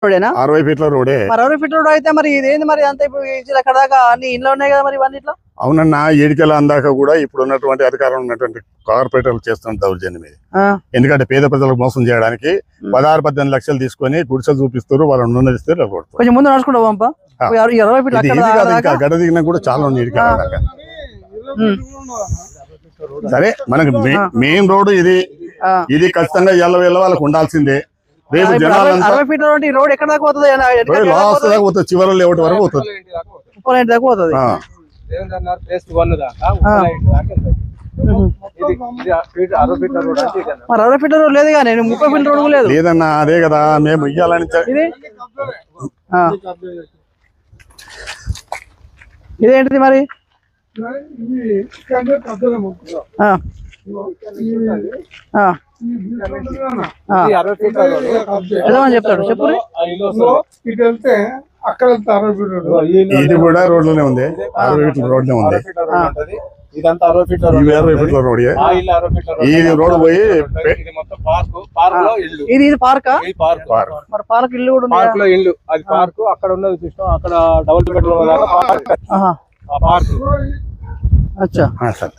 రోడేనా? 60 ఫీట్ల రోడే. మరి 60 ఫీట్ల రోడ్ అయితే మరి ఇదేంది మరి అంత ఇప్పుడు అక్కడ దాకా అన్ని ఇంట్లో ఉన్నాయి కదా మరి ఇవన్నీ ఇట్లా? అవునన్నా, ఏడికెళ్ళ అందాక కూడా ఇప్పుడు ఉన్నటువంటి అధికారం ఉన్నటువంటి కార్పొరేటర్లు చేస్తున్న దౌర్జన్యం ఇది. ఎందుకంటే పేద ప్రజలకు మోసం చేయడానికి 16-18 లక్షలు తీసుకొని గుడిసెలు చూపిస్తారు, వాళ్ళని నూనెస్తారు. కొంచెం ముందు నడుచుకుంటా పంపా. 20 ఫీట్ల గడ దిగినా కూడా చాలా ఉంది ఇడికి. సరే, మనకు మెయిన్ రోడ్ ఇది. ఇది ఖచ్చితంగా ఎల్ల వాళ్ళకు ఉండాల్సిందే. రేపు జనాలంతా 60 ఫీట్ల రోడ్ ఎక్కడ దాకా పోతుంది? లాస్ట్ దాకా పోతుంది, చివరి ఒకటి వరకు పోతుంది. 30 దాకా పోతుంది. 60 ఫీట్ల రోడ్ లేదు కానీ 30 ఫీట్ల రోడ్ లేదు. లేదన్నా, అదే కదా మేము ఇయ్యాలని. ఇదేంటిది మరి? చెప్తాడు చెప్పు. ఇది కూడా రోడ్లోనే ఉంది, 60 ఫీట్ల రోడ్నే ఉంది. ఇదంతా 60 ఫీట్ల రోడ్. 60 ఫీట్ల రోడ్. ఈ రోడ్ పోయి ఇది పార్క్. మరి పార్క్ ఇల్లు కూడా పార్క్ లో ఇల్లు, అది పార్క్. అక్కడ ఉన్నది చూసినాం, అక్కడ డబుల్ బెడ్రూమ్ దాకా పార్క్. అచ్చా. సార్.